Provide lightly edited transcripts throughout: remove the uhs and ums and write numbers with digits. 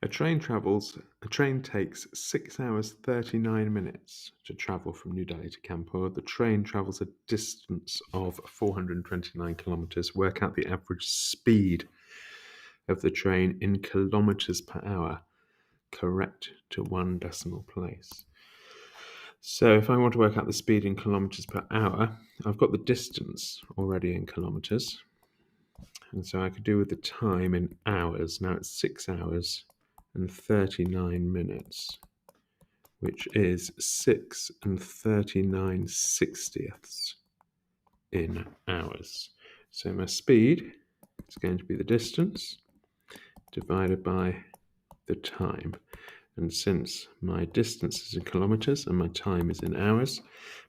A train takes 6 hours 39 minutes to travel from New Delhi to Kanpur. The train travels a distance of 429 kilometers. Work out the average speed of the train in kilometers per hour, correct to one decimal place. So if I want to work out the speed in kilometers per hour, I've got the distance already in kilometers. And so I could do with the time in hours. Now it's 6 hours and 39 minutes, which is 6 and 39 sixtieths in hours. So my speed is going to be the distance divided by the time. And since my distance is in kilometers and my time is in hours,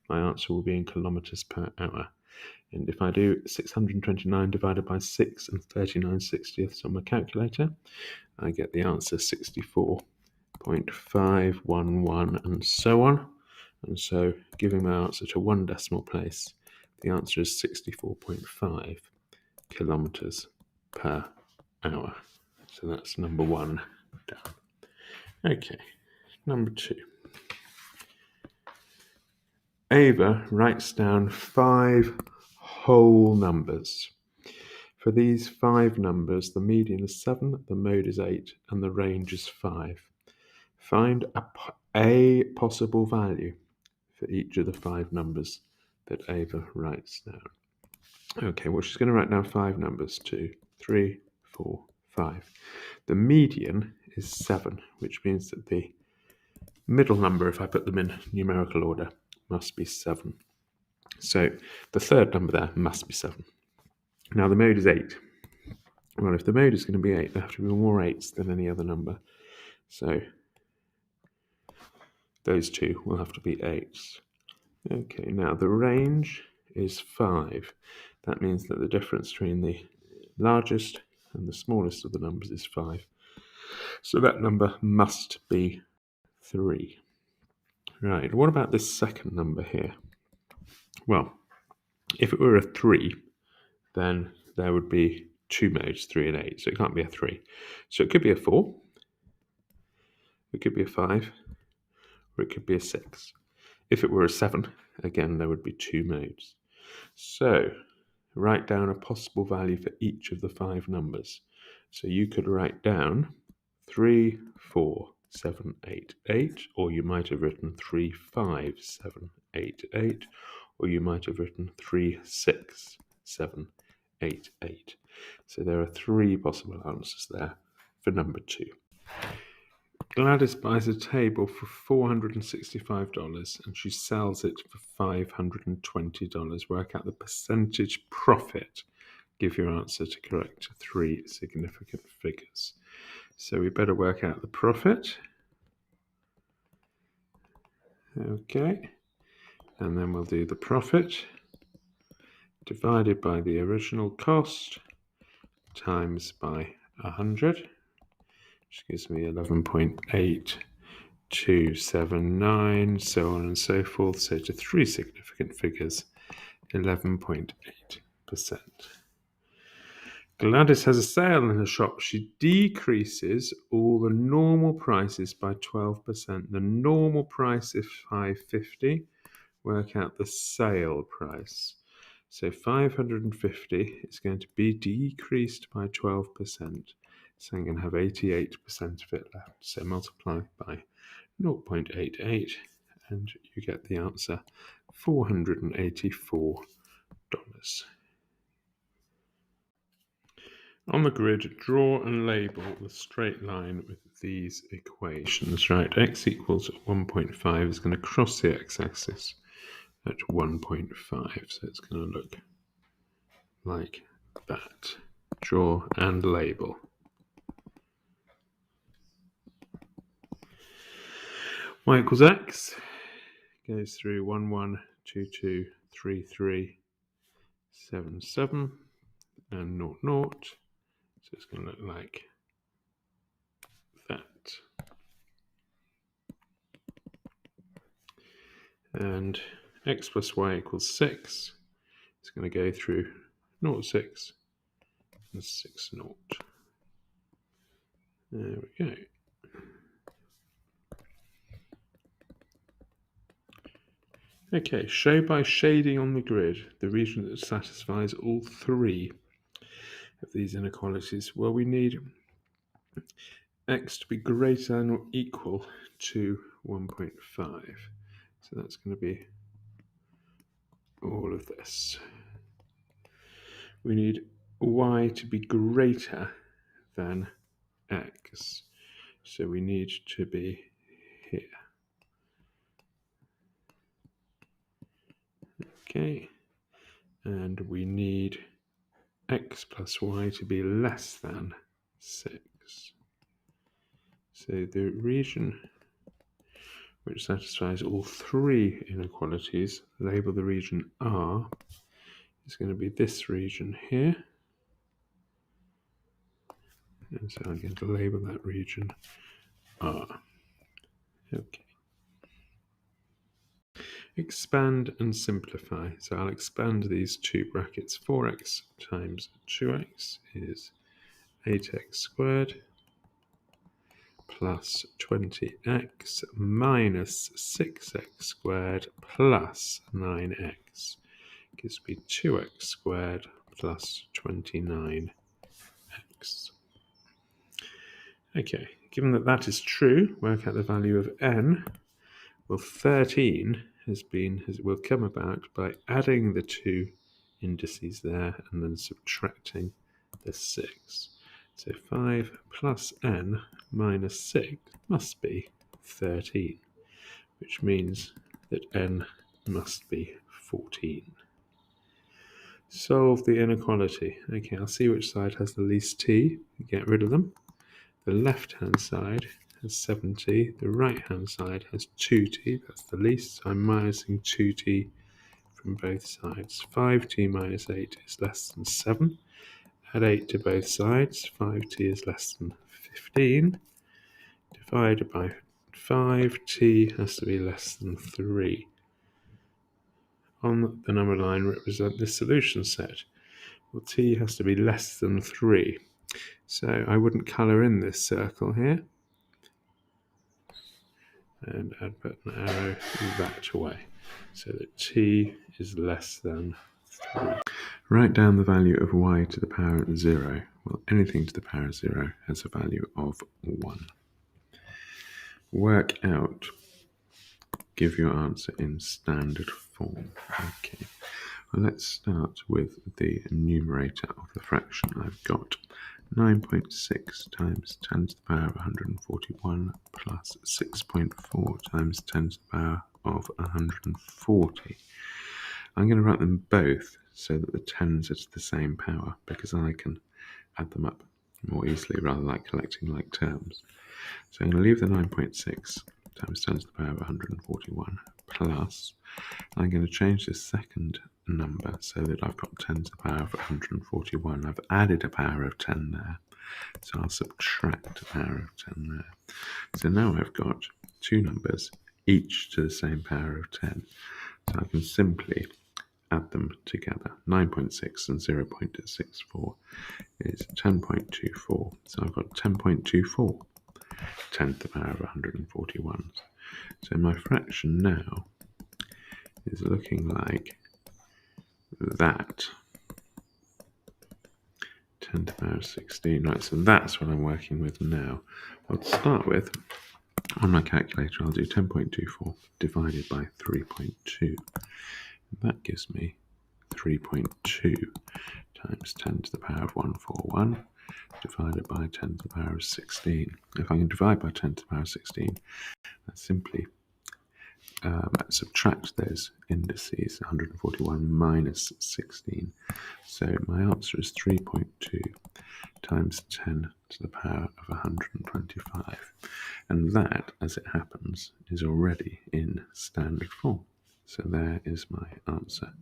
my answer will be in kilometers per hour. And if I do 629 divided by 6 and 39 sixtieths on my calculator, I get the answer 64.511 and so on. And so giving my answer to one decimal place, the answer is 64.5 kilometers per hour. So that's number 1 down. Okay, number 2. Ava writes down 5 whole numbers. For these 5 numbers, the median is 7, the mode is 8, and the range is 5. Find a possible value for each of the 5 numbers that Ava writes down. Okay, well, she's going to write down 5 numbers, 2, 3, 4, 5. The median is 7, which means that the middle number, if I put them in numerical order, must be 7. So the third number there must be 7. Now the mode is 8. Well, if the mode is going to be 8, there have to be more 8s than any other number. So those 2 will have to be 8s. Okay, now the range is 5. That means that the difference between the largest and the smallest of the numbers is 5. So that number must be 3. Right, what about this second number here? Well, if it were a 3, then there would be 2 modes, 3 and 8, so it can't be a 3. So it could be a 4, it could be a 5, or it could be a 6. If it were a 7, again, there would be 2 modes. So write down a possible value for each of the 5 numbers. So you could write down 3, 4, 7, 8, 8, or you might have written 3, 5, 7, 8, 8, or you might have written 3, 6, 7, 8, 8. So there are 3 possible answers there for number 2. Gladys buys a table for $465 and she sells it for $520. Work out the percentage profit. Give your answer to correct 3 significant figures. So we better work out the profit. Okay, and then we'll do the profit divided by the original cost times by 100, which gives me 11.8279, so on and so forth. So to 3 significant figures, 11.8%. Gladys has a sale in her shop. She decreases all the normal prices by 12%. The normal price is $5.50. Work out the sale price. So 550 is going to be decreased by 12%. So I'm going to have 88% of it left. So multiply by 0.88 and you get the answer, $484. On the grid, draw and label the straight line with these equations. Right, x equals 1.5 is going to cross the x-axis at 1.5. So it's going to look like that. Draw and label. Y equals x goes through 1, 1, 2, 2, 3, 3, 7, 7, and 0, 0. So it's going to look like that. And x plus y equals 6. It's going to go through 0, 6 and 6, 0. There we go. Okay, show by shading on the grid the region that satisfies all three of these inequalities. Well, we need x to be greater than or equal to 1.5. So that's going to be all of this. We need y to be greater than x. So we need to be here. Okay. And we need x plus y to be less than 6. So the region which satisfies all three inequalities, label the region R, is going to be this region here. And so I'm going to label that region R. Okay. Expand and simplify. So I'll expand these two brackets. 4x times 2x is 8x squared plus 20x minus 6x squared plus 9x gives me 2x squared plus 29x. Okay, given that that is true, work out the value of n. Well, 13 will come about by adding the two indices there and then subtracting the 6. So 5 plus n minus 6 must be 13, which means that n must be 14. Solve the inequality. Okay, I'll see which side has the least t, get rid of them. The left-hand side has 7t, the right-hand side has 2t, that's the least, so I'm minusing 2t from both sides. 5t minus 8 is less than 7. Add 8 to both sides, 5t is less than 15. Divided by 5t has to be less than 3. On the number line represent the solution set. Well, t has to be less than 3. So I wouldn't colour in this circle here. And I'd put an arrow that way so that t is less than 3. Write down the value of y to the power of 0. Well, anything to the power of 0 has a value of 1. Work out, give your answer in standard form. Okay, well, let's start with the numerator of the fraction. I've got 9.6 times 10 to the power of 141 plus 6.4 times 10 to the power of 140. I'm going to write them both so that the 10s are to the same power, because I can add them up more easily rather than like collecting like terms. So I'm going to leave the 9.6 times 10 to the power of 141 plus, I'm going to change this second number so that I've got 10 to the power of 141. I've added a power of 10 there, so I'll subtract a power of 10 there. So now I've got two numbers, each to the same power of 10. So I can simply add them together. 9.6 and 0.64 is 10.24. So I've got 10.24, 10 to the power of 141. So my fraction now is looking like that. 10 to the power of 16. Right, so that's what I'm working with now. Well, to start with, on my calculator, I'll do 10.24 divided by 3.2. That gives me 3.2 times 10 to the power of 141 divided by 10 to the power of 16. If I can divide by 10 to the power of 16, I simply subtract those indices, 141 minus 16. So my answer is 3.2 times 10 to the power of 125. And that, as it happens, is already in standard form. So there is my answer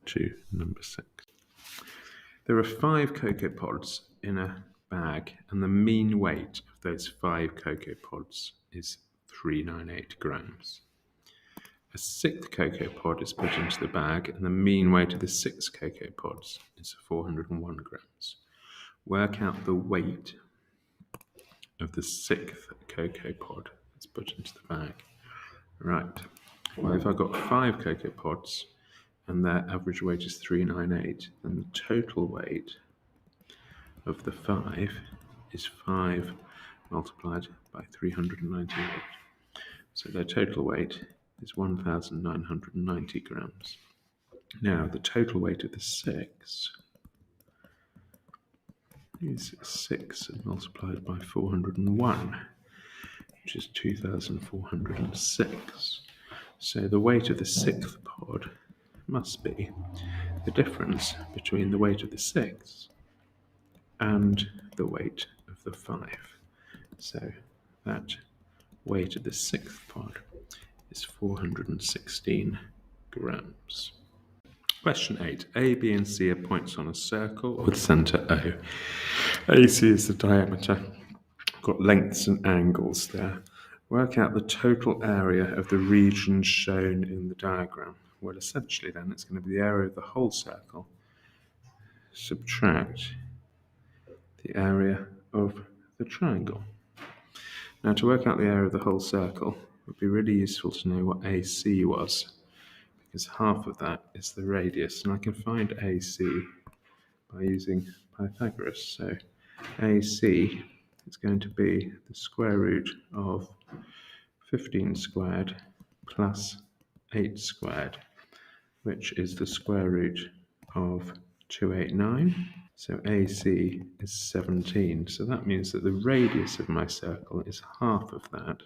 to number 6. There are 5 cocoa pods in a bag, and the mean weight of those 5 cocoa pods is 398 grams. A 6th cocoa pod is put into the bag, and the mean weight of the 6 cocoa pods is 401 grams. Work out the weight of the 6th cocoa pod that's put into the bag. Right, Well, if I've got 5 cocoa pods and their average weight is 398, then the total weight of the 5 is 5 multiplied by 398. So their total weight is 1,990 grams. Now, the total weight of the 6 is 6 multiplied by 401, which is 2,406. So the weight of the 6th pod must be the difference between the weight of the 6 and the weight of the 5. So that weight of the 6th pod is 416 grams. Question 8. A, B, and C are points on a circle with centre O. AC is the diameter. Got lengths and angles there. Work out the total area of the region shown in the diagram. Well, essentially then it's going to be the area of the whole circle. Subtract the area of the triangle. Now, to work out the area of the whole circle, it would be really useful to know what AC was, because half of that is the radius, and I can find AC by using Pythagoras. So AC is going to be the square root of 15 squared plus 8 squared, which is the square root of 289. So AC is 17. So that means that the radius of my circle is half of that,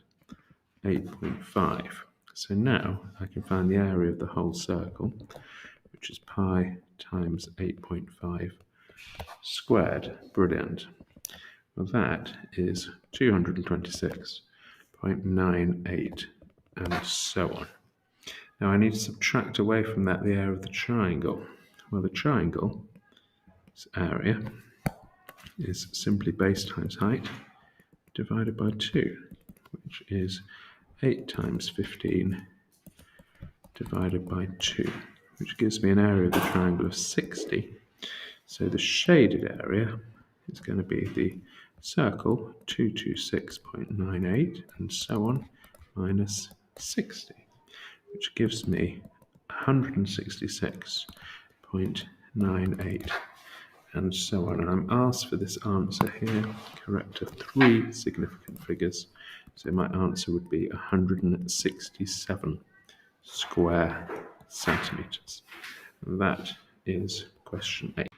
8.5. So now I can find the area of the whole circle, which is pi times 8.5 squared. Brilliant. Well, that is 226.98, and so on. Now I need to subtract away from that the area of the triangle. Well, the triangle's area is simply base times height divided by 2, which is 8 times 15 divided by 2, which gives me an area of the triangle of 60. So the shaded area is going to be the circle, 226.98, and so on, minus 60, which gives me 166.98, and so on. And I'm asked for this answer here, correct to 3 significant figures. So my answer would be 167 square centimetres. That is question 8.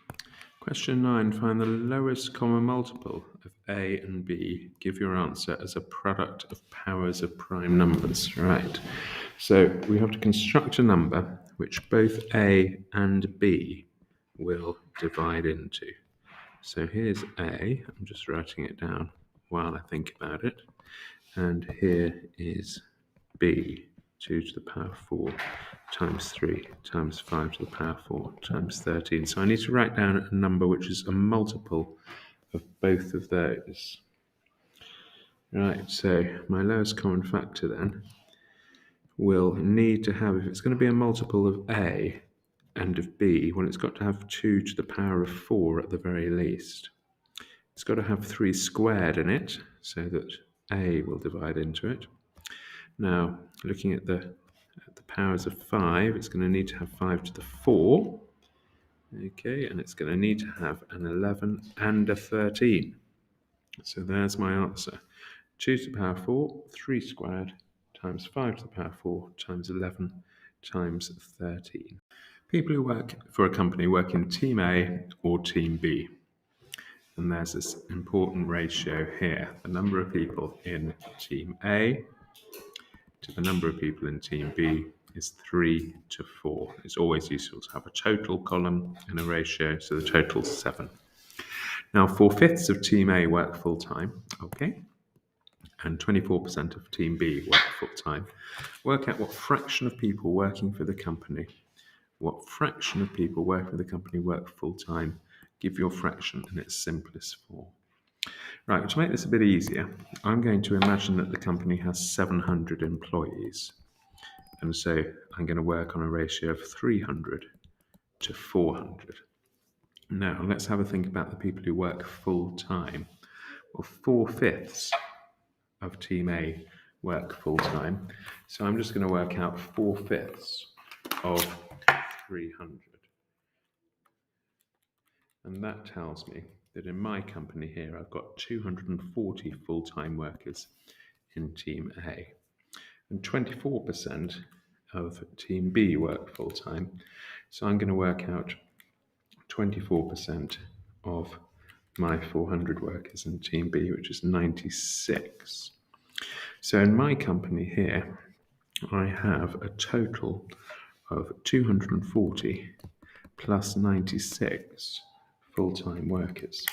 Question 9. Find the lowest common multiple of A and B. Give your answer as a product of powers of prime numbers. Right. So we have to construct a number which both A and B will divide into. So here's A. I'm just writing it down while I think about it. And here is B. 2 to the power 4 times 3 times 5 to the power 4 times 13. So I need to write down a number which is a multiple of both of those. Right, so my lowest common factor then will need to have, if it's going to be a multiple of A and of B, well, it's got to have 2 to the power of 4 at the very least. It's got to have 3 squared in it so that A will divide into it. Now, looking at the powers of 5, it's going to need to have 5 to the 4. Okay, and it's going to need to have an 11 and a 13. So there's my answer. 2 to the power 4, 3 squared, times 5 to the power 4, times 11, times 13. People who work for a company work in Team A or Team B. And there's this important ratio here. The number of people in Team A to the number of people in Team B is 3 to 4. It's always useful to have a total column and a ratio, so the total's 7. Now, 4/5 of Team A work full-time, okay, and 24% of Team B work full-time. Work out what fraction of people working for the company, work full-time. Give your fraction in its simplest form. Right, to make this a bit easier, I'm going to imagine that the company has 700 employees. And so I'm going to work on a ratio of 300 to 400. Now, let's have a think about the people who work full-time. Well, 4/5 of Team A work full-time. So I'm just going to work out 4/5 of 300. And that tells me that in my company here, I've got 240 full-time workers in Team A. And 24% of Team B work full-time. So I'm going to work out 24% of my 400 workers in Team B, which is 96. So in my company here, I have a total of 240 plus 96 full-time workers,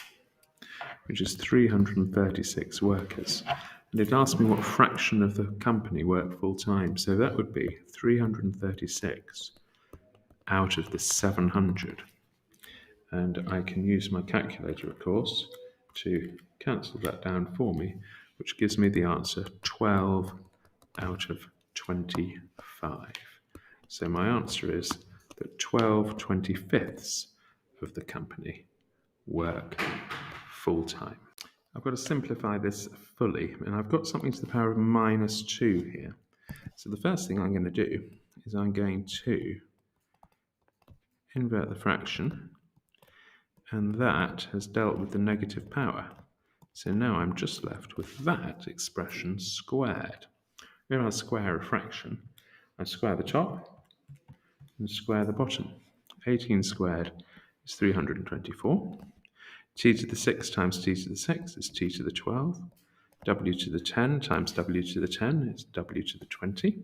which is 336 workers. And it asked me what fraction of the company work full-time. So that would be 336 out of the 700. And I can use my calculator, of course, to cancel that down for me, which gives me the answer 12 out of 25. So my answer is that 12/25 of the company work full-time. I've got to simplify this fully, and I've got something to the power of -2 here. So the first thing I'm going to do is I'm going to invert the fraction, and that has dealt with the negative power. So now I'm just left with that expression squared. When I square a fraction, I square the top and square the bottom. 18 squared is 324. T to the 6 times t to the 6 is t to the 12. W to the 10 times w to the 10 is w to the 20.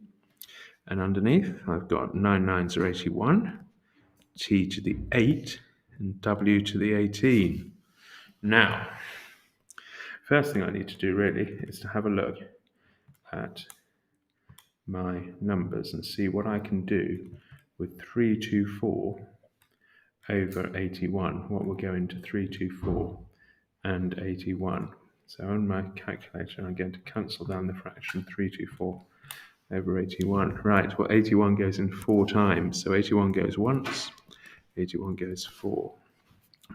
And underneath, I've got 9 9s are 81, t to the 8, and w to the 18. Now, first thing I need to do really is to have a look at my numbers and see what I can do with 324 over 81. What will go into 324 and 81? So on my calculator, I'm going to cancel down the fraction 324 over 81. Right, well, 81 goes in 4 times. So 81 goes once, 81 goes 4.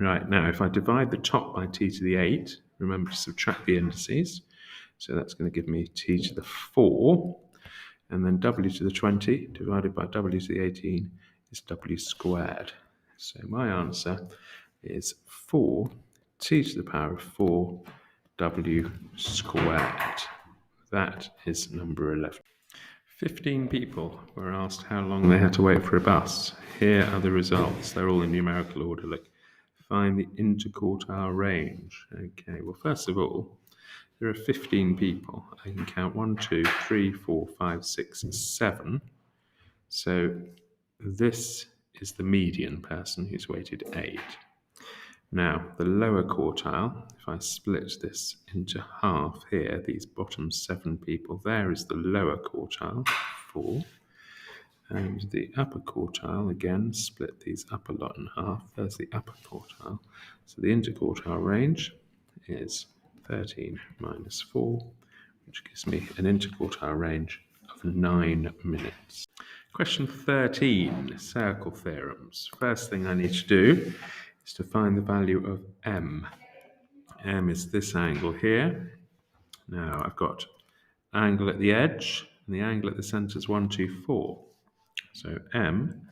Right, now if I divide the top by t to the 8, remember to subtract the indices. So that's going to give me t to the 4. And then w to the 20 divided by w to the 18 is w squared. So my answer is 4 t to the power of 4 w squared. That is number 11. 15 people were asked how long they had to wait for a bus. Here are the results. They're all in numerical order. Look, find the interquartile range. Okay, well, first of all, there are 15 people. I can count 1, 2, 3, 4, 5, 6, 7. So this is the median person who's waited 8. Now, the lower quartile, if I split this into half here, these bottom 7 people, there is the lower quartile, 4. And the upper quartile, again, split these upper lot in half. There's the upper quartile. So the interquartile range is 13 minus 4, which gives me an interquartile range of 9 minutes. Question 13, circle theorems. First thing I need to do is to find the value of m. M is this angle here. Now I've got angle at the edge, and the angle at the center is 124. So m,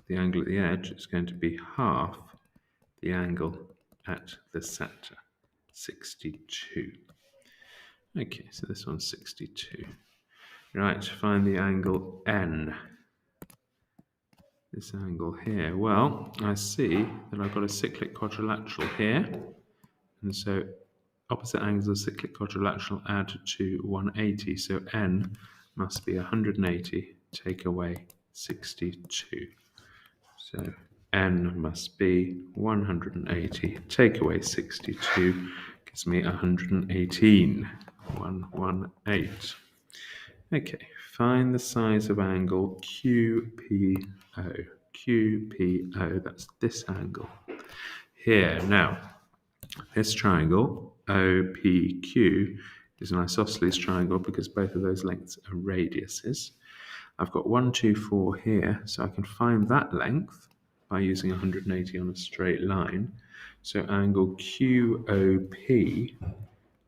the angle at the edge, is going to be half the angle at the center, 62. Okay, so this one's 62. Right, find the angle n. This angle here. Well, I see that I've got a cyclic quadrilateral here, and so opposite angles of cyclic quadrilateral add to 180. So n must be 180 take away 62. So n must be 180 take away 62 gives me 118. 118. Okay, find the size of angle QPO. QPO, that's this angle here. Now, this triangle, OPQ, is an isosceles triangle because both of those lengths are radiuses. I've got 1, 2, 4 here, so I can find that length by using 180 on a straight line. So angle QOP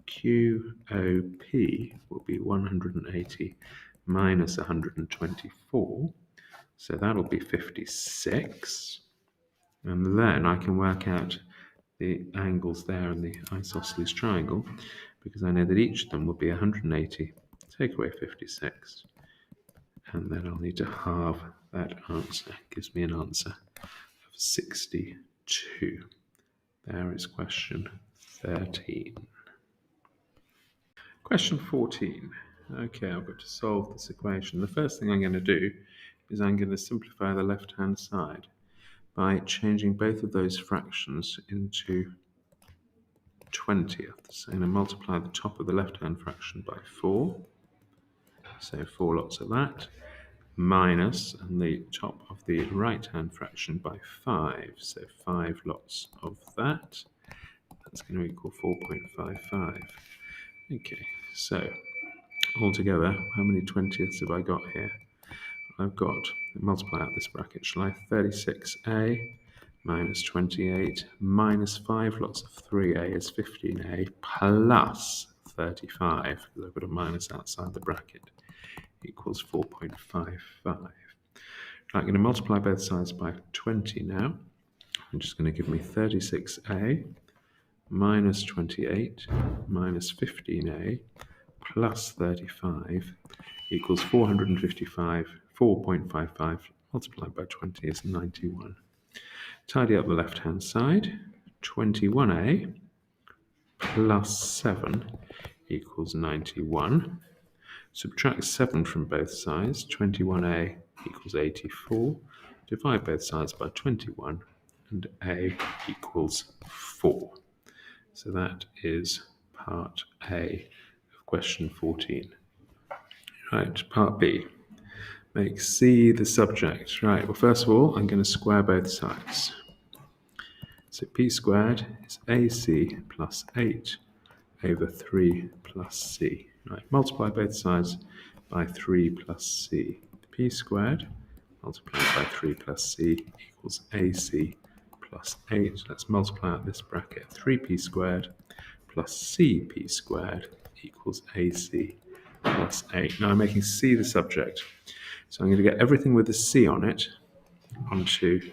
QOP will be 180 minus 124. So that'll be 56. And then I can work out the angles there in the isosceles triangle, because I know that each of them will be 180, take away 56, and then I'll need to halve that answer. Gives me an answer of 62. There is question 13. Question 14. Okay, I've got to solve this equation. The first thing I'm going to do is I'm going to simplify the left-hand side by changing both of those fractions into 20th. So I'm going to multiply the top of the left-hand fraction by 4. So 4 lots of that. Minus, and the top of the right-hand fraction by 5. So 5 lots of that. That's going to equal 4.55. Okay, so altogether, how many 20ths have I got here? I've got, multiply out this bracket, shall I? 36a minus 28 minus 5 lots of 3a is 15a plus 35, because I've got a minus outside the bracket, equals 4.55. I'm going to multiply both sides by 20 now. I'm just going to give me 36a minus 28 minus 15a plus 35 equals 455. 4.55 multiplied by 20 is 91. Tidy up the left-hand side. 21a plus 7 equals 91. Subtract 7 from both sides. 21a equals 84. Divide both sides by 21, and a equals 4. So that is part A of question 14. Right, part B. Make C the subject. Right, well, first of all, I'm going to square both sides. So P squared is AC plus 8 over 3 plus C. Right, multiply both sides by 3 plus C. P squared multiplied by 3 plus C equals AC plus 8. Let's multiply out this bracket. 3p squared plus cp squared equals AC plus 8. Now I'm making C the subject. So I'm going to get everything with a C on it onto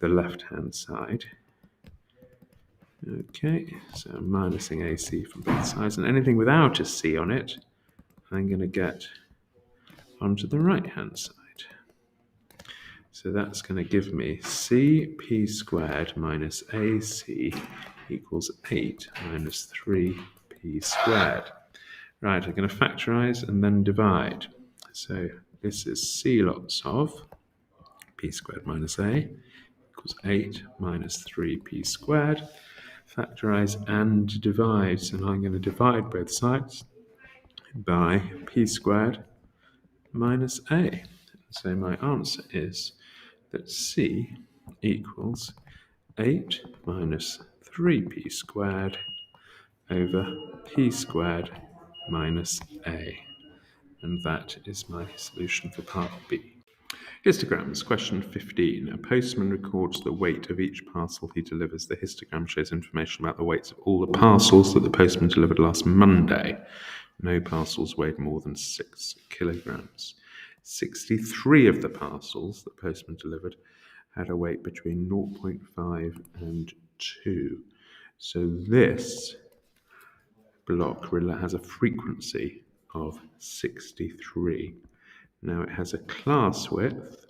the left-hand side. Okay, so I'm minusing AC from both sides. And anything without a C on it, I'm going to get onto the right-hand side. So that's going to give me CP squared minus AC equals 8 minus 3P squared. Right, I'm going to factorize and then divide. So this is C lots of P squared minus A equals 8 minus 3P squared. Factorize and divide. So now I'm going to divide both sides by P squared minus A. So my answer is that C equals 8 minus 3p squared over p squared minus a. And that is my solution for part B. Histograms, question 15. A postman records the weight of each parcel he delivers. The histogram shows information about the weights of all the parcels that the postman delivered last Monday. No parcels weighed more than 6 kilograms. 63 of the parcels the postman delivered had a weight between 0.5 and 2. So this block has a frequency of 63. Now it has a class width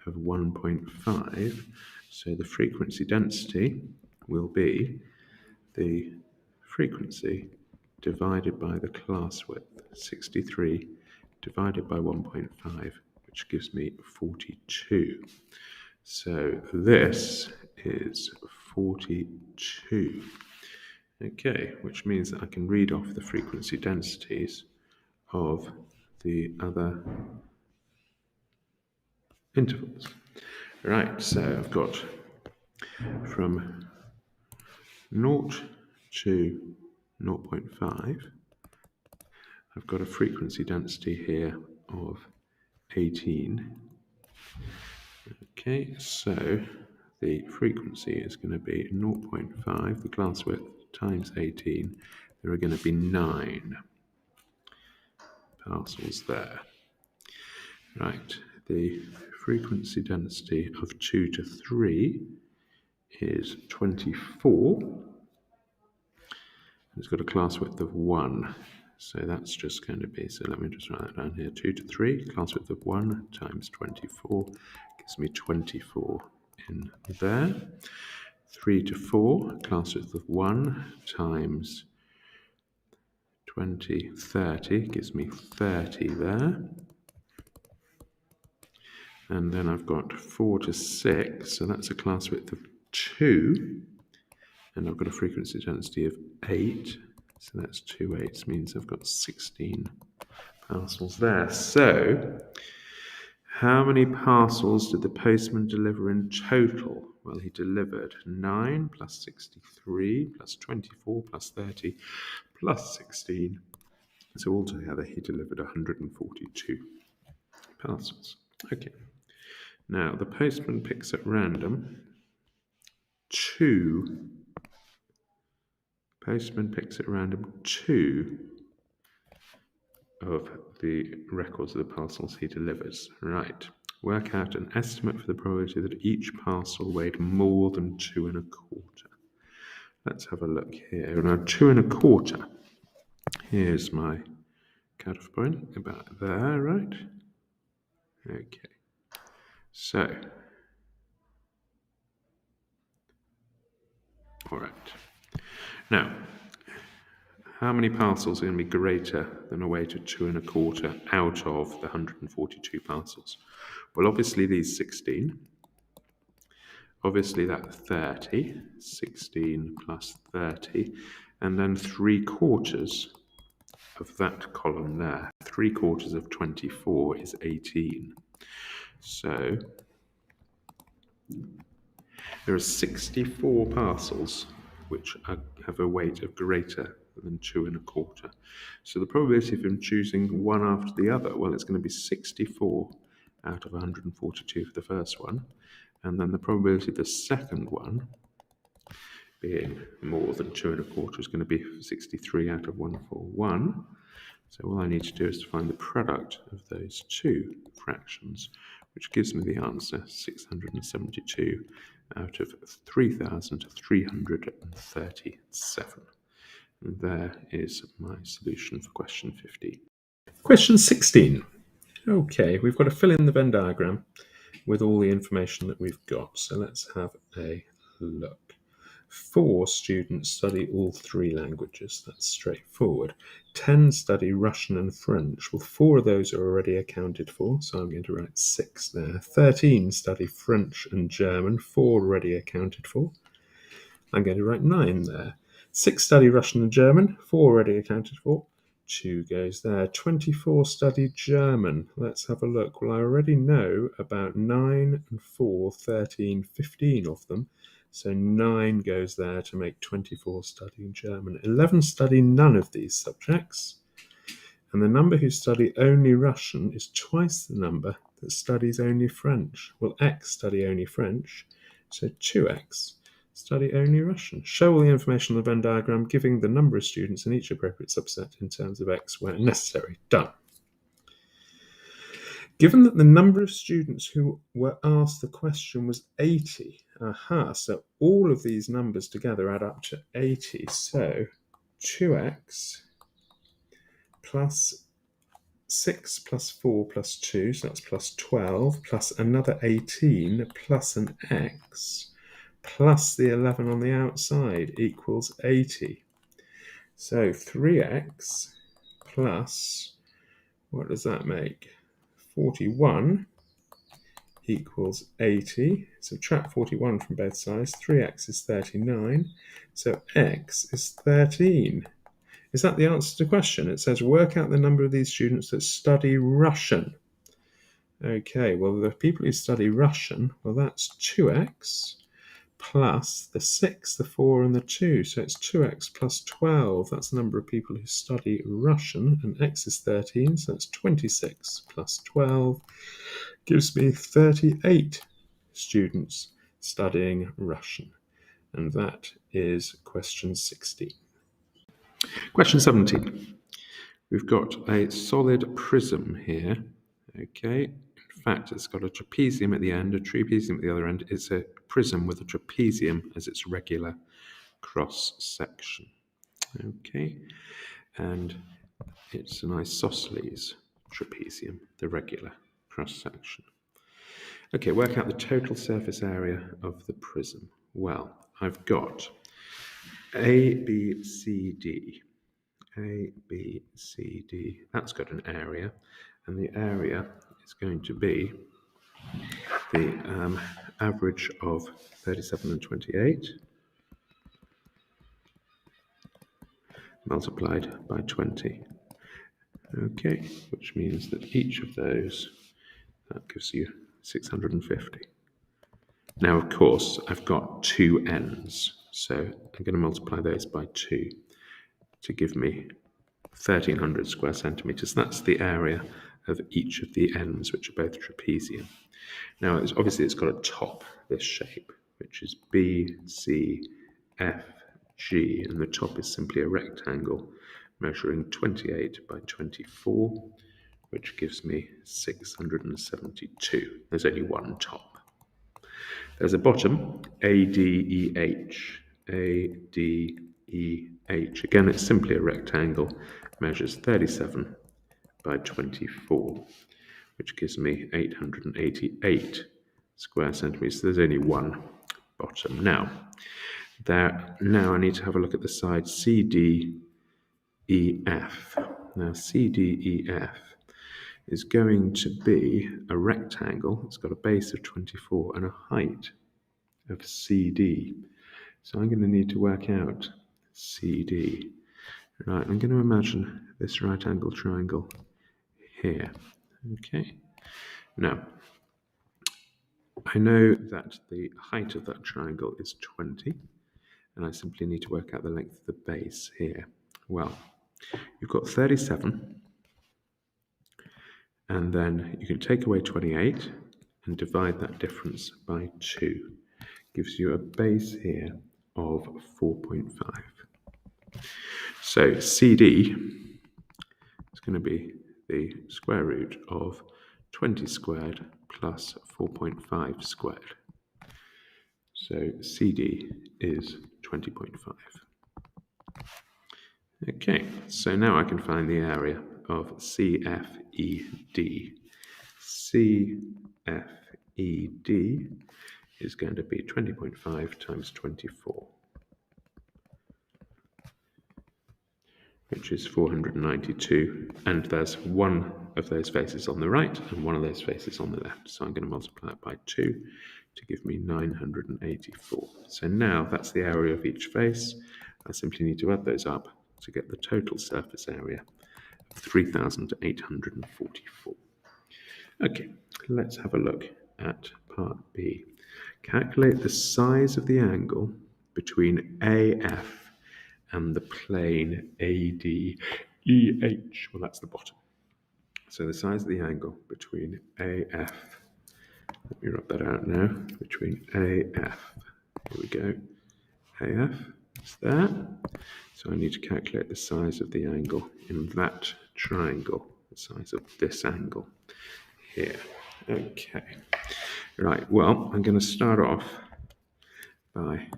of 1.5, so the frequency density will be the frequency divided by the class width, 63 divided by 1.5, which gives me 42. So this is 42. Okay, which means that I can read off the frequency densities of the other intervals. Right, so I've got from 0 to 0.5, I've got a frequency density here of 18. Okay, so the frequency is going to be 0.5, the class width, times 18. there are going to be 9 parcels there. Right, the frequency density of 2 to 3 is 24. It's got a class width of 1. So that's just going to be, so let me just write that down here, 2 to 3, class width of 1 times 24 gives me 24 in there. 3 to 4, class width of 1 times 20, 30 gives me 30 there. And then I've got 4 to 6, so that's a class width of 2. And I've got a frequency density of 8. So that's 2 8s, means I've got 16 parcels there. So how many parcels did the postman deliver in total? Well, he delivered 9 plus 63 plus 24 plus 30 plus 16. So altogether he delivered 142 parcels. Okay. Now the postman picks at random 2. Postman picks at random 2 of the records of the parcels he delivers. Right. Work out an estimate for the probability that each parcel weighed more than 2 1/4. Let's have a look here. Now 2 1/4. Here's my cut-off point, about there, right? Okay. So, all right. Now, how many parcels are going to be greater than a weight of 2 1/4 out of the 142 parcels? Well, obviously these 16. Obviously that 30. 16 plus 30. And then 3/4 of that column there. 3/4 of 24 is 18. So there are 64 parcels which have a weight of greater than 2 1/4. So the probability of him choosing one after the other, well, it's going to be 64 out of 142 for the first one. And then the probability of the second one being more than 2 1/4 is going to be 63 out of 141. So all I need to do is to find the product of those two fractions, which gives me the answer 672 out of 3,337. And there is my solution for question 15. Question 16. Okay, we've got to fill in the Venn diagram with all the information that we've got. So let's have a look. 4 students study all 3 languages. That's straightforward. 10 study Russian and French. Well, 4 of those are already accounted for, so I'm going to write 6 there. 13 study French and German. 4 already accounted for. I'm going to write 9 there. 6 study Russian and German. 4 already accounted for. 2 goes there. 24 study German. Let's have a look. Well, I already know about 9 and 4, 13, 15 of them. So 9 goes there to make 24 studying German. 11 study none of these subjects. And the number who study only Russian is twice the number that studies only French. Well, X study only French, so 2X study only Russian. Show all the information on the Venn diagram, giving the number of students in each appropriate subset in terms of X where necessary. Done. Given that the number of students who were asked the question was 80, so all of these numbers together add up to 80. So 2x plus 6 plus 4 plus 2, so that's plus 12, plus another 18, plus an x, plus the 11 on the outside equals 80. So 3x plus, what does that make? 41 equals 80. Subtract 41 from both sides. 3x is 39. So x is 13. Is that the answer to the question? It says work out the number of these students that study Russian. Okay, well, the people who study Russian, well, that's 2x plus the 6, the 4, and the 2. So it's 2x plus 12. That's the number of people who study Russian. And x is 13, so that's 26 plus 12. Gives me 38 students studying Russian. And that is question 16. Question 17. We've got a solid prism here. Okay. In fact, it's got a trapezium at the end, a trapezium at the other end. It's a prism with a trapezium as its regular cross section. Okay. And it's an isosceles trapezium, the regular cross section. Okay, work out the total surface area of the prism. Well, I've got A, B, C, D. A, B, C, D. That's got an area, and the area is going to be the average of 37 and 28 multiplied by 20. Okay, which means that each of those, that gives you 650. Now, of course, I've got two ends, so I'm going to multiply those by 2 to give me 1,300 square centimetres. That's the area of each of the ends, which are both trapezium. Now, obviously, it's got a top, this shape, which is B, C, F, G, and the top is simply a rectangle measuring 28 by 24, which gives me 672. There's only one top. There's a bottom, ADEH. ADEH. Again, it's simply a rectangle, measures 37 by 24, which gives me 888 square centimetres. There's only one bottom. Now I need to have a look at the side CDEF. Now, CDEF is going to be a rectangle. It's got a base of 24 and a height of CD. So I'm going to need to work out CD. Right, I'm going to imagine this right angle triangle here. Okay. Now, I know that the height of that triangle is 20, and I simply need to work out the length of the base here. Well, you've got 37, and then you can take away 28 and divide that difference by 2. Gives you a base here of 4.5. So CD is going to be the square root of 20 squared plus 4.5 squared. So CD is 20.5. Okay, so now I can find the area of CFED. CFED is going to be 20.5 times 24, which is 492, and there's one of those faces on the right and one of those faces on the left. So I'm going to multiply that by 2 to give me 984. So now that's the area of each face. I simply need to add those up to get the total surface area of 3,844. Okay, let's have a look at part B. Calculate the size of the angle between AF and the plane ADEH. Well, that's the bottom. So the size of the angle between AF, let me rub that out now, between AF, here we go, AF is there. So I need to calculate the size of the angle in that triangle, the size of this angle here. Okay, right, well, I'm going to start off by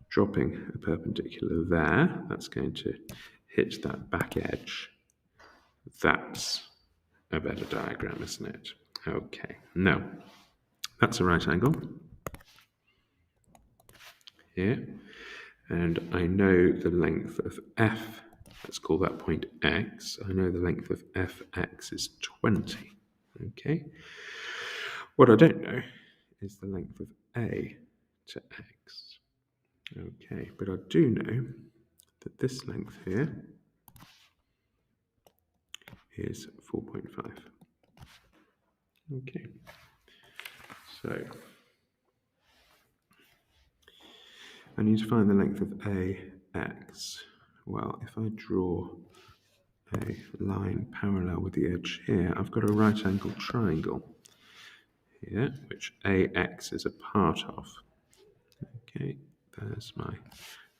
dropping a perpendicular there. That's going to hit that back edge. That's a better diagram, isn't it? Okay, now that's a right angle here, and I know the length of F. Let's call that point X. I know the length of Fx is 20. Okay. What I don't know is the length of A to X. Okay, but I do know that this length here is 4.5. Okay, so I need to find the length of AX. Well, if I draw a line parallel with the edge here, I've got a right angled triangle here, which AX is a part of. Okay, there's my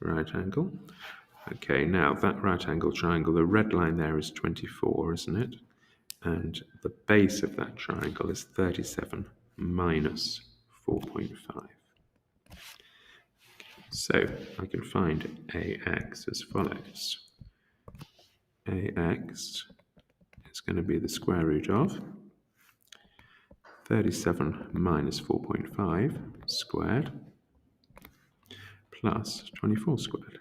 right angle. I Okay, now that right angle triangle, the red line there is 24, isn't it? And the base of that triangle is 37 minus 4.5. So I can find AX as follows. AX is going to be the square root of 37 minus 4.5 squared plus 24 squared.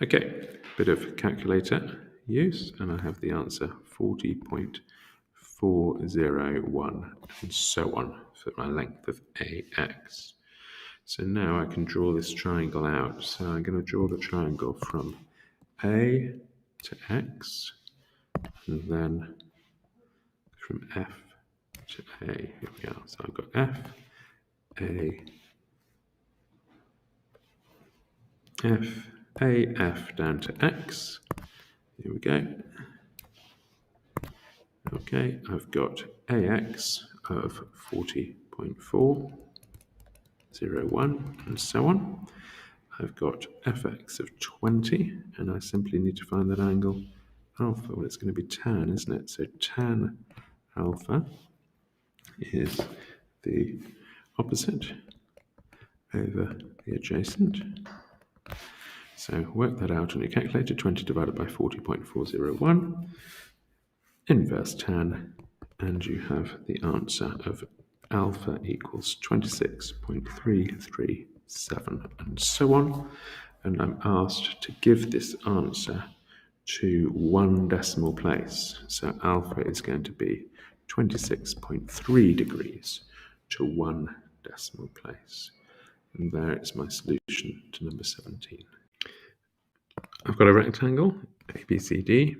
Okay, bit of calculator use, and I have the answer 40.401 and so on for my length of AX. So now I can draw this triangle out. So I'm going to draw the triangle from A to X, and then from F to A. Here we are. So I've got F, A, F, A, F down to X. Here we go. Okay, I've got AX of 40.401 and so on. I've got fx of 20, and I simply need to find that angle alpha. Well, it's going to be tan, isn't it? So tan alpha is the opposite over the adjacent. So work that out on your calculator. 20 divided by 40.401, inverse tan, and you have the answer of alpha equals 26.337 and so on. And I'm asked to give this answer to one decimal place. So alpha is going to be 26.3 degrees to one decimal place. And there is my solution to number 17. I've got a rectangle, ABCD,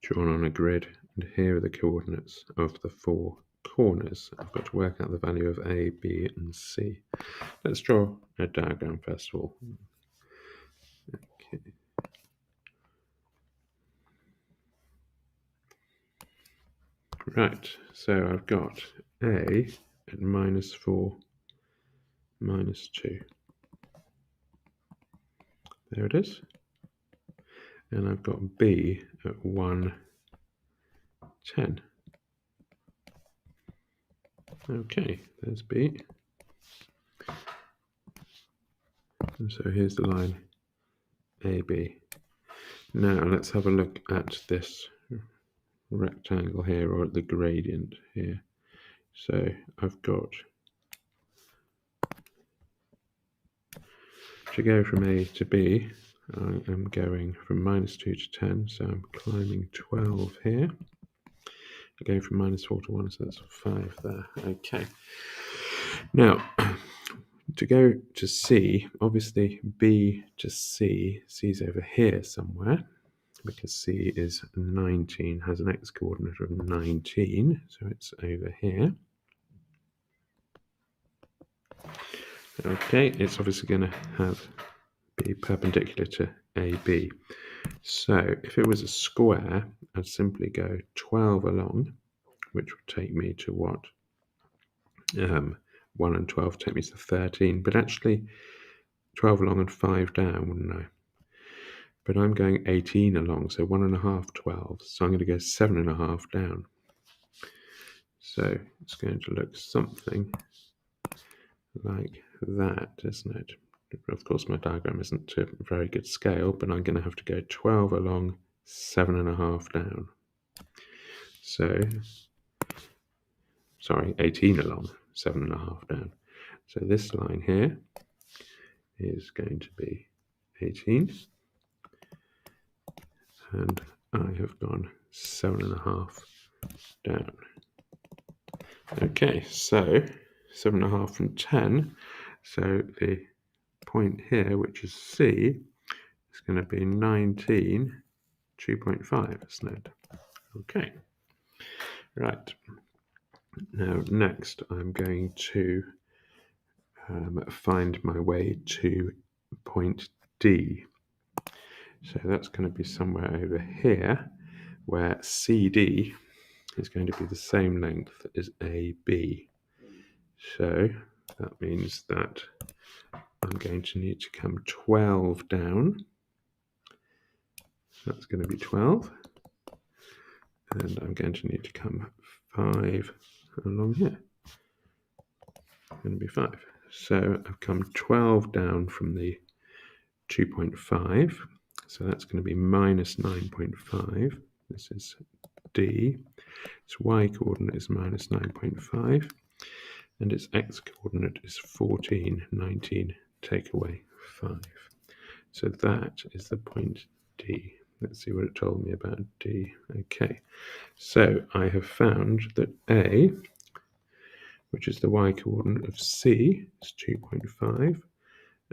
drawn on a grid, and here are the coordinates of the four corners. I've got to work out the value of A, B, and C. Let's draw a diagram first of all. Okay. Right, so I've got A at -4, -2. There it is. And I've got B at 1, 10. Okay, there's B. And so here's the line AB. Now let's have a look at this rectangle here, or at the gradient here. So I've got to go from A to B. I am going from -2 to 10, so I'm climbing 12 here. I go from -4 to 1, so that's 5 there. Okay. Now, to go to C, obviously B to C, C's over here somewhere, because C is 19, has an x coordinate of 19, so it's over here. Okay, it's obviously going to be perpendicular to AB. So if it was a square, I'd simply go 12 along, which would take me to what? 1 and 12 take me to 13, but actually 12 along and 5 down, wouldn't I? But I'm going 18 along, so 1.5 12, so I'm going to go 7.5 down. So it's going to look something like that, isn't it? Of course, my diagram isn't to a very good scale, but I'm going to have to go 12 along, 7.5 down. So, sorry, 18 along, 7.5 down. So this line here is going to be 18, and I have gone 7.5 down. Okay, so 7.5 from 10, so the point here, which is C, is going to be 19, 2.5, isn't it? Okay, right. Now, next, I'm going to find my way to point D. So that's going to be somewhere over here, where CD is going to be the same length as AB. So that means that I'm going to need to come 12 down. That's going to be 12. And I'm going to need to come 5 along here. It's going to be 5. So I've come 12 down from the 2.5. So that's going to be minus 9.5. This is D. Its y coordinate is minus 9.5. And its x coordinate is 14, 19, take away 5. So that is the point D. Let's see what it told me about D. Okay, so I have found that A, which is the y coordinate of C, is 2.5.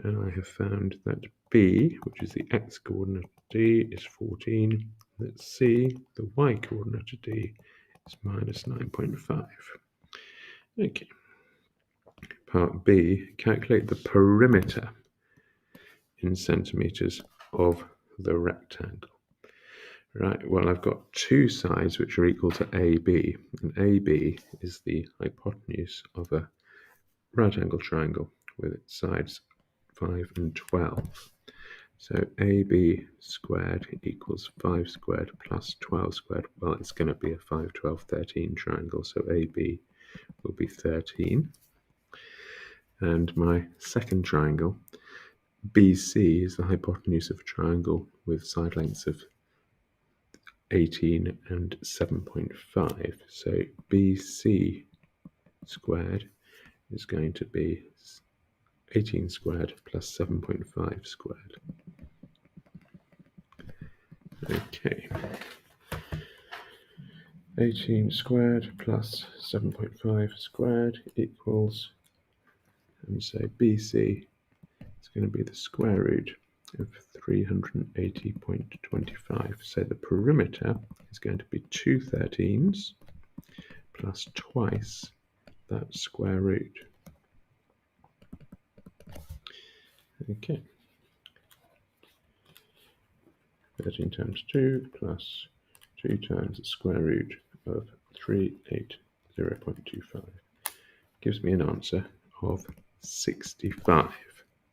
And I have found that B, which is the x coordinate of D, is 14. That C, the y coordinate of D, is minus 9.5. Okay. Part B, calculate the perimeter in centimetres of the rectangle. Right, well, I've got two sides which are equal to AB, and AB is the hypotenuse of a right angle triangle with its sides 5 and 12. So AB squared equals 5 squared plus 12 squared. Well, it's going to be a 5, 12, 13 triangle, so AB will be 13. And my second triangle, BC, is the hypotenuse of a triangle with side lengths of 18 and 7.5. So BC squared is going to be 18 squared plus 7.5 squared. Okay. 18 squared plus 7.5 squared equals, and so BC is going to be the square root of 380.25. So the perimeter is going to be 2 13s plus twice that square root. Okay. 13 times 2 plus 2 times the square root of 380.25 gives me an answer of 65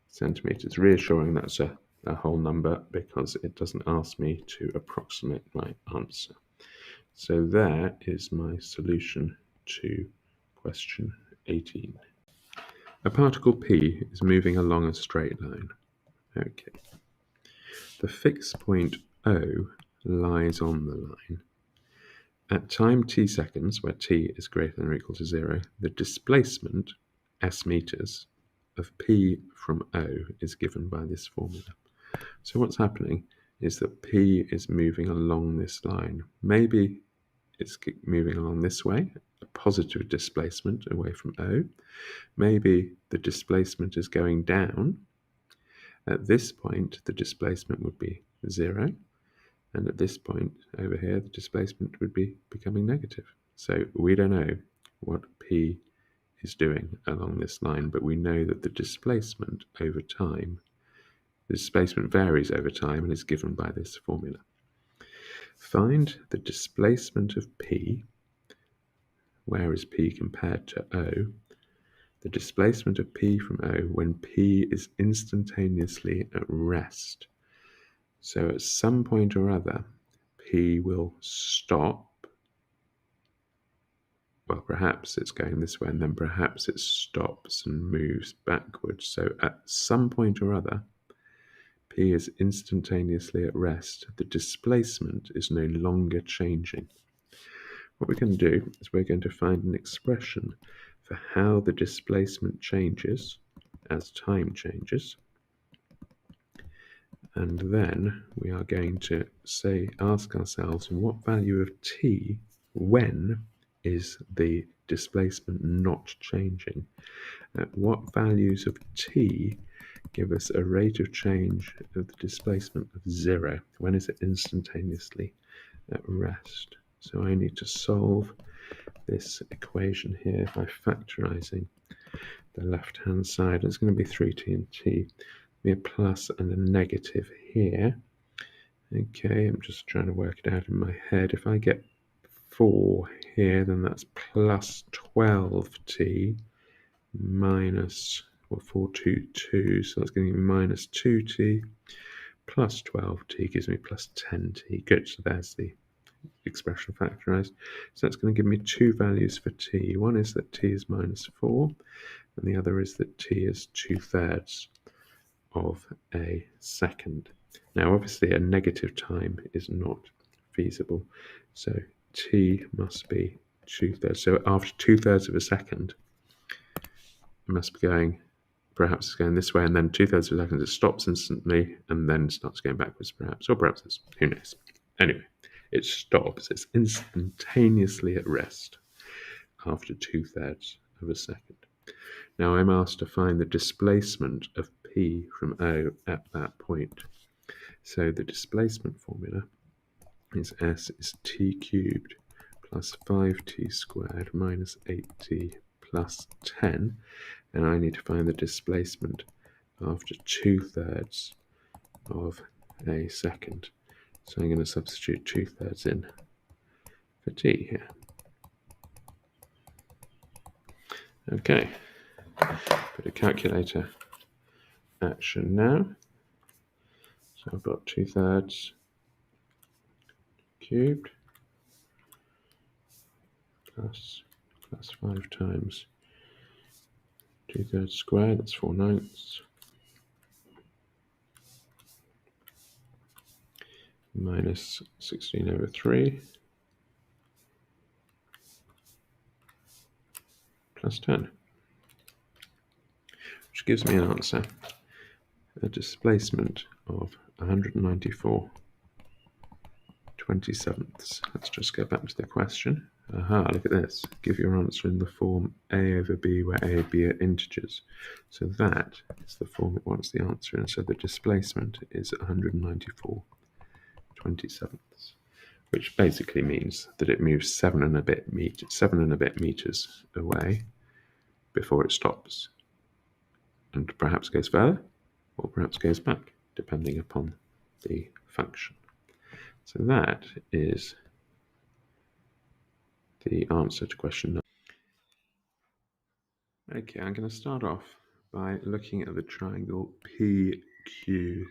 centimetres. Reassuring that's a whole number because it doesn't ask me to approximate my answer. So there is my solution to question 18. A particle P is moving along a straight line. Okay. The fixed point O lies on the line. At time t seconds, where t is greater than or equal to 0, the displacement, s meters, of P from O is given by this formula. So what's happening is that P is moving along this line. Maybe it's moving along this way, a positive displacement away from O. Maybe the displacement is going down. At this point, the displacement would be 0. And at this point over here, the displacement would be becoming negative. So we don't know what P is doing along this line, but we know that the displacement over time, the displacement varies over time and is given by this formula. Find the displacement of P. Where is P compared to O? The displacement of P from O when P is instantaneously at rest. So at some point or other, P will stop. Well, perhaps it's going this way, and then perhaps it stops and moves backwards. So at some point or other, P is instantaneously at rest. The displacement is no longer changing. What we're going to do is we're going to find an expression for how the displacement changes as time changes. And then we are going to ask ourselves what value of t, when is the displacement not changing? At what values of t give us a rate of change of the displacement of 0? When is it instantaneously at rest? So I need to solve this equation here by factorising the left-hand side. It's going to be 3t and t. Be a plus and a negative here. Okay, I'm just trying to work it out in my head. If I get 4 here, then that's plus 12t minus or 422, so that's going to give me minus 2t plus 12t gives me plus 10t. Good, so there's the expression factorized. So that's going to give me two values for t. One is that t is minus 4, and the other is that t is 2/3 of a second. Now, obviously, a negative time is not feasible, so t must be 2/3. So after 2/3 of a second, it must be going, perhaps it's going this way, and then 2/3 of a second it stops instantly, and then starts going backwards, perhaps, or perhaps it's, who knows. Anyway, it stops. It's instantaneously at rest after 2/3 of a second. Now I'm asked to find the displacement of P from O at that point. So the displacement formula is S is t cubed plus 5t squared minus 8t plus 10. And I need to find the displacement after 2/3 of a second. So I'm going to substitute 2/3 in for t here. Okay, put a calculator action now. So I've got 2/3 cubed plus 5 times 2/3 squared, that's 4/9, minus 16/3 plus 10, which gives me an answer, a displacement of 194/27. Let's just go back to the question. Aha, look at this. Give your answer in the form a over b, where a and b are integers. So that is the form it wants the answer in. So the displacement is 194/27, which basically means that it moves 7 and a bit meters away before it stops, and perhaps goes further, or perhaps goes back, depending upon the function. So that is the answer to question number. Okay, I'm going to start off by looking at the triangle PQR.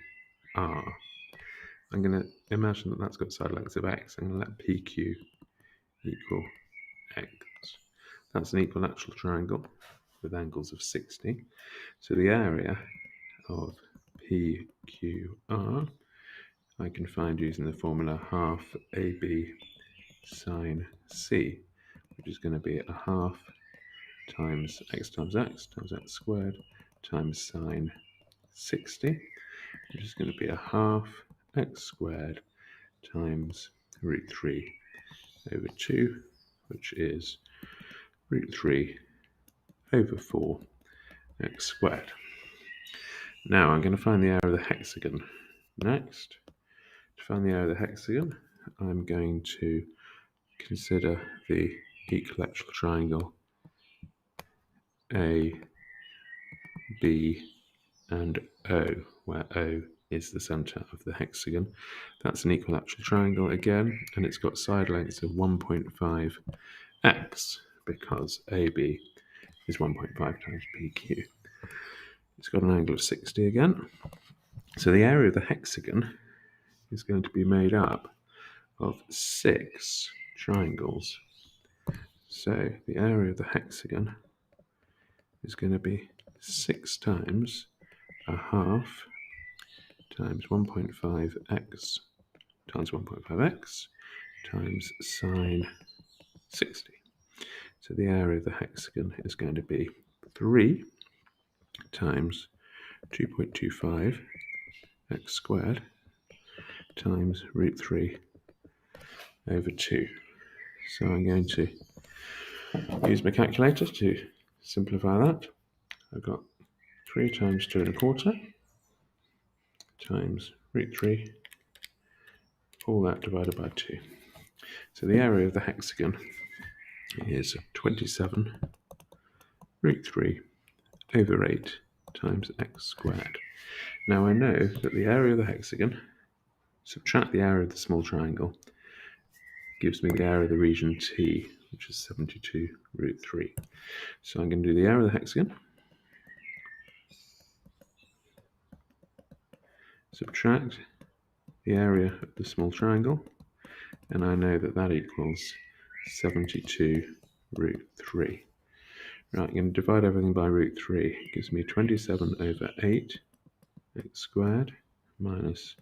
I'm going to imagine that that's got side lengths of x. I'm going to let PQ equal x. That's an equilateral triangle with angles of 60. So the area of PQR I can find using the formula half AB sine C, which is going to be a half times x squared times sine 60, which is going to be a half x squared times root 3 over 2, which is root 3 over 4 x squared. Now I'm going to find the area of the hexagon next. To find the area of the hexagon, I'm going to consider the equilateral triangle A, B, and O, where O is the center of the hexagon. That's an equilateral triangle again, and it's got side lengths of 1.5x, because AB is 1.5 times PQ. It's got an angle of 60 again. So the area of the hexagon is going to be made up of 6 triangles. So the area of the hexagon is going to be 6 times a half times 1.5x times 1.5x times sine 60. So the area of the hexagon is going to be 3 times 2.25 x squared times root 3 over 2. So I'm going to use my calculator to simplify that. I've got 3 times 2 1/4 times root 3, all that divided by 2. So the area of the hexagon is 27 root 3 over 8 times x squared. Now I know that the area of the hexagon, subtract the area of the small triangle, gives me the area of the region T, which is 72 root 3. So I'm going to do the area of the hexagon subtract the area of the small triangle, and I know that that equals 72 root 3. Right, I'm going to divide everything by root 3. It gives me 27 over 8 x squared minus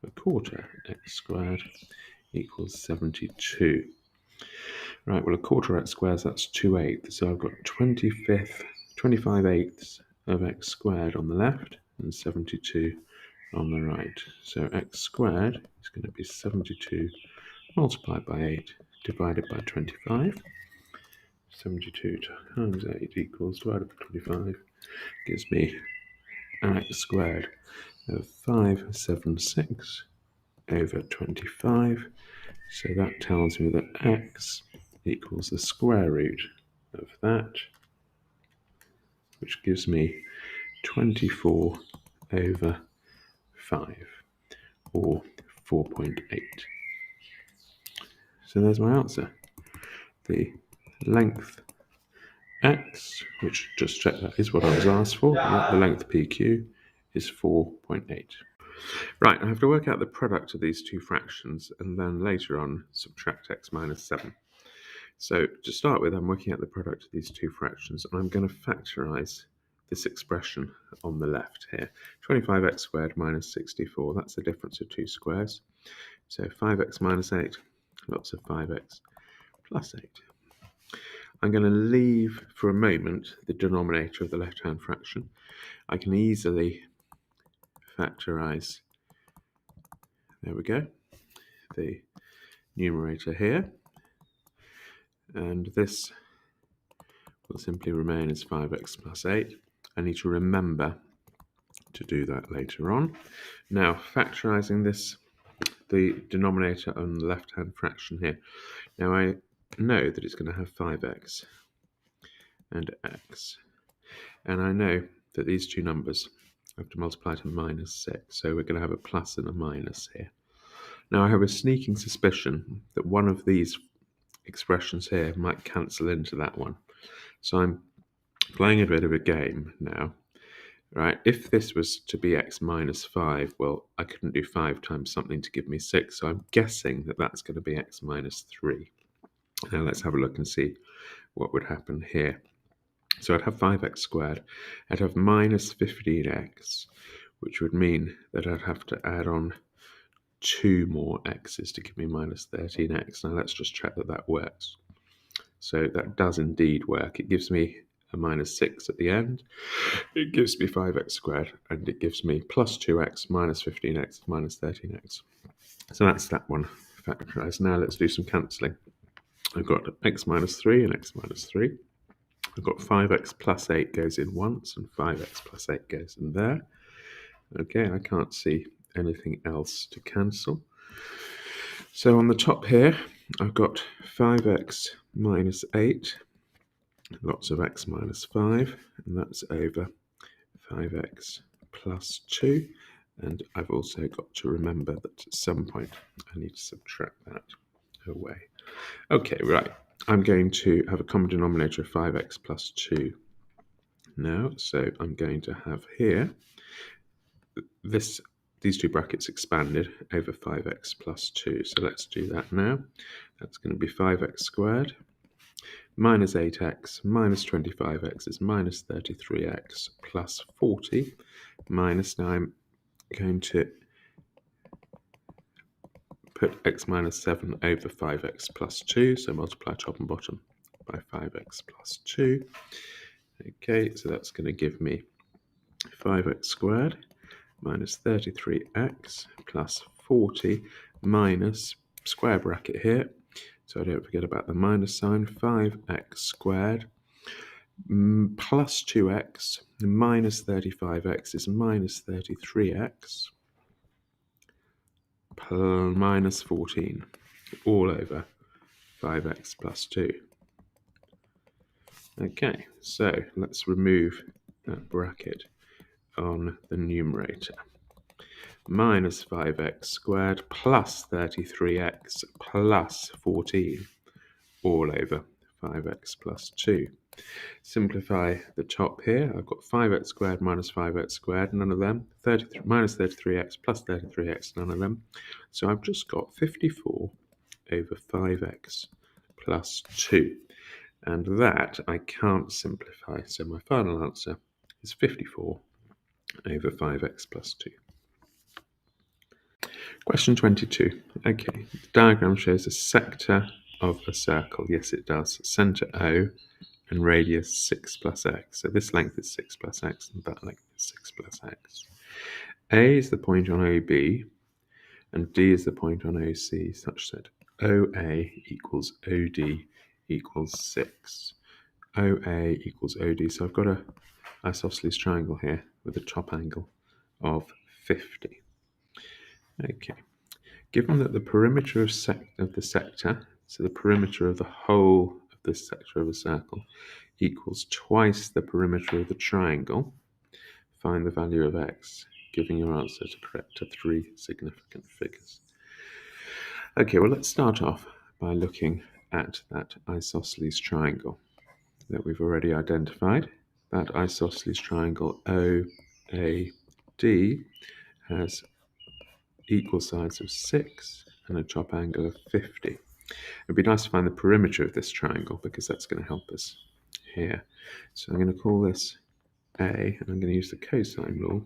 a quarter x squared equals 72. Right, well, a quarter x squared, that's 2/8. So I've got 25/8 of x squared on the left and 72 on the right. So x squared is going to be 72 multiplied by 8 divided by 25. 72 times 8 equals divided by 25 gives me an x squared of 576 over 25. So that tells me that x equals the square root of that, which gives me 24 over 5, or 4.8. So there's my answer. The length x, which just check that is what I was asked for, the length PQ is 4.8. Right, I have to work out the product of these two fractions and then later on subtract x minus 7. So to start with, I'm working out the product of these two fractions, and I'm going to factorise this expression on the left here. 25x squared minus 64, that's the difference of two squares. So 5x minus 8, lots of 5x plus 8. I'm going to leave for a moment the denominator of the left-hand fraction. I can easily factorise, there we go, the numerator here. And this will simply remain as 5x plus 8. I need to remember to do that later on. Now, factorising this, the denominator on the left-hand fraction here. Now, I know that it's going to have 5x and x. And I know that these two numbers have to multiply to minus 6. So we're going to have a plus and a minus here. Now, I have a sneaking suspicion that one of these expressions here might cancel into that one. So I'm playing a bit of a game now, right? If this was to be x minus 5, well, I couldn't do 5 times something to give me 6, so I'm guessing that that's going to be x minus 3. Now let's have a look and see what would happen here. So I'd have 5x squared, I'd have minus 15x, which would mean that I'd have to add on 2 more x's to give me minus 13x. Now let's just check that that works. So that does indeed work. It gives me a minus 6 at the end. It gives me 5x squared, and it gives me plus 2x minus 15x minus 13x. So that's that one factorised. Now let's do some cancelling. I've got x minus 3 and x minus 3. I've got 5x plus 8 goes in once, and 5x plus 8 goes in there. Okay, I can't see anything else to cancel. So on the top here, I've got 5x minus 8, lots of x minus 5, and that's over 5x plus 2. And I've also got to remember that at some point I need to subtract that away. Okay, right. I'm going to have a common denominator of 5x plus 2 now. So I'm going to have here these two brackets expanded over 5x plus 2. So let's do that now. That's going to be 5x squared minus 8x minus 25x is minus 33x plus 40 minus, now I'm going to put x minus 7 over 5x plus 2, so multiply top and bottom by 5x plus 2. Okay, so that's going to give me 5x squared minus 33x plus 40 minus square bracket here, so I don't forget about the minus sign, 5x squared plus 2x minus 35x is minus 33x minus 14 all over 5x plus 2. Okay, so let's remove that bracket on the numerator. Minus 5x squared plus 33x plus 14 all over 5x plus 2. Simplify the top here. I've got 5x squared minus 5x squared, none of them. Minus 33x plus 33x, none of them. So I've just got 54 over 5x plus 2. And that I can't simplify. So my final answer is 54 over 5x plus 2. Question 22. Okay, the diagram shows a sector of a circle. Yes, it does. Center O and radius 6 plus x. So this length is 6 plus x and that length is 6 plus x. A is the point on OB and D is the point on OC, such that OA equals OD equals 6. OA equals OD. So I've got an isosceles triangle here with a top angle of 50. Okay. Given that the perimeter of the sector, so the perimeter of the whole of this sector of a circle, equals twice the perimeter of the triangle, find the value of x, giving your answer to 3 significant figures. Okay, well, let's start off by looking at that isosceles triangle that we've already identified. That isosceles triangle OAD has equal sides of 6 and a top angle of 50. It'd be nice to find the perimeter of this triangle because that's going to help us here. So I'm going to call this A, and I'm going to use the cosine rule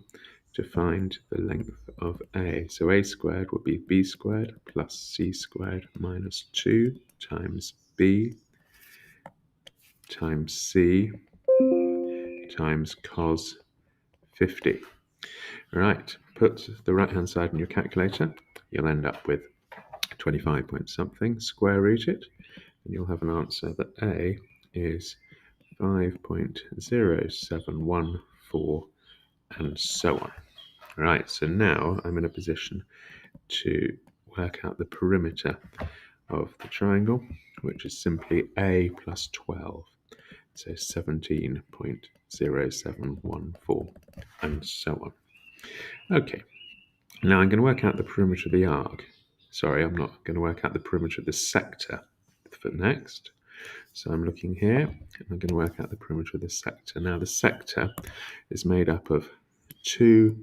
to find the length of A. So A squared would be B squared plus C squared minus 2 times B times C times cos 50. Right, put the right hand side in your calculator. You'll end up with 25 point something. Square root it, and you'll have an answer that A is 5.0714 and so on. Right, so now I'm in a position to work out the perimeter of the triangle, which is simply A plus 12, so 17.0714 and so on. Okay, now I'm going to work out the perimeter of the arc. Sorry, I'm not going to work out the perimeter of the sector for next. So I'm looking here, and I'm going to work out the perimeter of the sector. Now the sector is made up of 2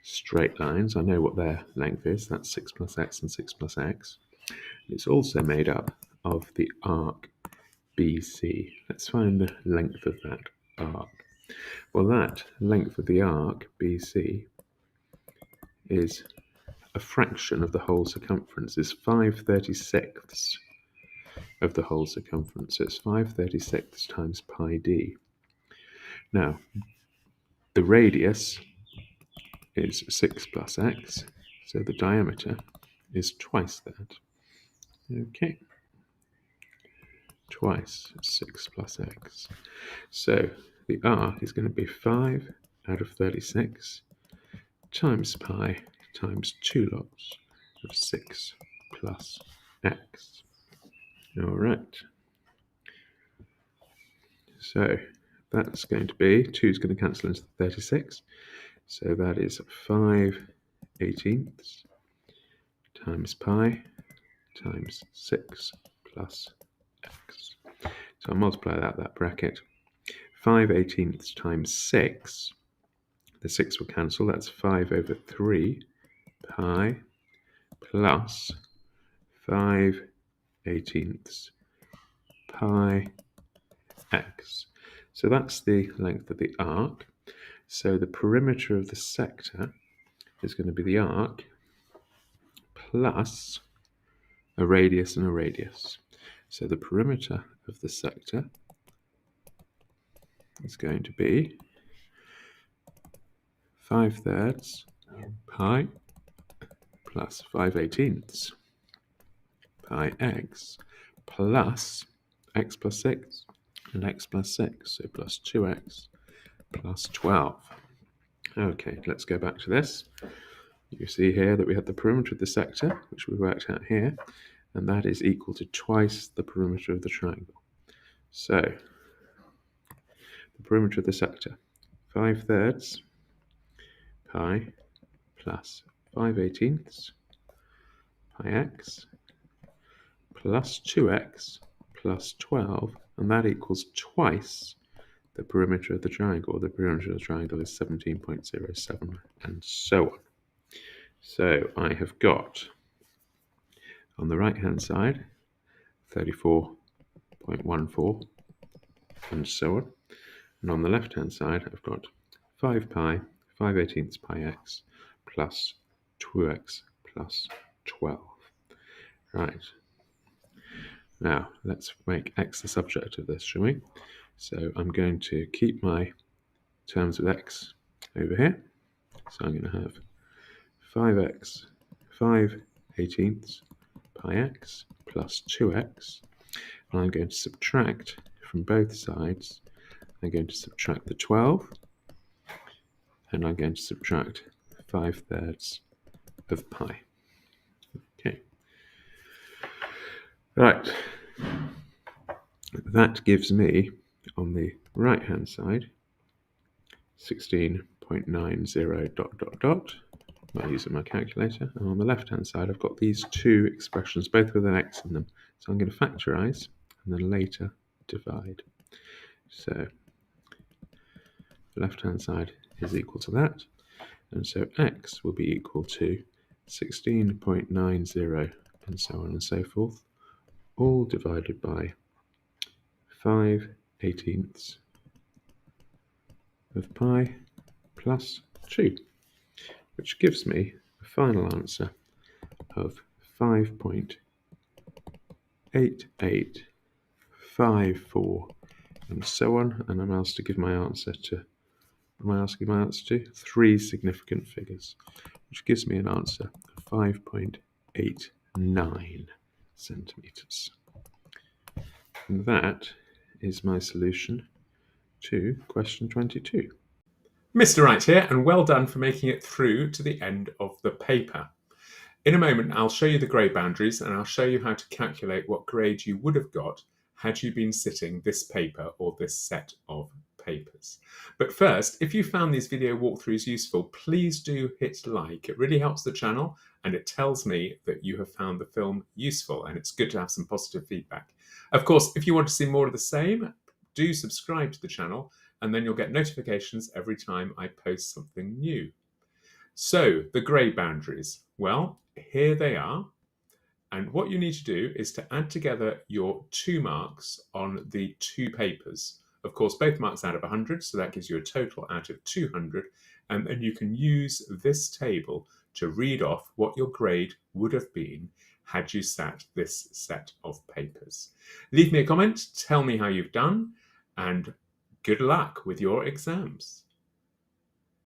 straight lines. I know what their length is. That's 6 plus x and 6 plus x. It's also made up of the arc BC. Let's find the length of that arc. Well, that length of the arc BC is a fraction of the whole circumference, is 5/36 of the whole circumference. So it's 5/36 times pi d. Now, the radius is 6 plus x, so the diameter is twice that. Okay, twice 6 plus x. So the arc is going to be 5 out of 36 times pi times 2 lots of 6 plus x. All right. So that's going to be, 2 is going to cancel into 36. So that is 5/18 times pi times 6 plus x. So I'll multiply that bracket. 5/18 times 6, the 6 will cancel, that's 5 over 3 pi plus 5/18 pi x. So that's the length of the arc. So the perimeter of the sector is going to be the arc plus a radius and a radius. So the perimeter of the sector is going to be 5/3 pi plus 5/18 pi x plus x plus 6 and x plus 6, so plus 2x plus 12. Okay, let's go back to this. You see here that we have the perimeter of the sector, which we worked out here, and that is equal to twice the perimeter of the triangle. So, the perimeter of the sector, 5/3 pi plus 5/18 pi x plus 2x plus 12, and that equals twice the perimeter of the triangle. The perimeter of the triangle is 17.07, and so on. So I have got, on the right-hand side, 34.14, and so on. And on the left-hand side, I've got 5 pi, 5/18 pi x, plus 2x plus 12. Right. Now, let's make x the subject of this, shall we? So I'm going to keep my terms with x over here. So I'm going to have 5x, 5/18 pi x plus 2x. And I'm going to subtract from both sides. I'm going to subtract the 12. And I'm going to subtract 5/3 of pi. Okay. Right. That gives me, on the right-hand side, 16.90 ... by using my calculator. And on the left-hand side, I've got these two expressions, both with an x in them. So I'm going to factorize and then later divide. So the left-hand side is equal to that. And so x will be equal to 16.90 and so on and so forth, all divided by 5/18 of pi plus 2, which gives me a final answer of 5.8854 and so on. And I'm asked to give my answer to, am I asking my answer to? 3 significant figures, which gives me an answer of 5.89 centimeters. And that is my solution to question 22. Mr. Wright here, and well done for making it through to the end of the paper. In a moment, I'll show you the grade boundaries and I'll show you how to calculate what grade you would have got had you been sitting this paper or this set of papers. But first, if you found these video walkthroughs useful, please do hit like. It really helps the channel and it tells me that you have found the film useful, and it's good to have some positive feedback. Of course, if you want to see more of the same, do subscribe to the channel and then you'll get notifications every time I post something new. So, the grade boundaries. Well, here they are. And what you need to do is to add together your 2 marks on the 2 papers. Of course, both marks out of 100, so that gives you a total out of 200. And then you can use this table to read off what your grade would have been had you sat this set of papers. Leave me a comment, tell me how you've done, and good luck with your exams.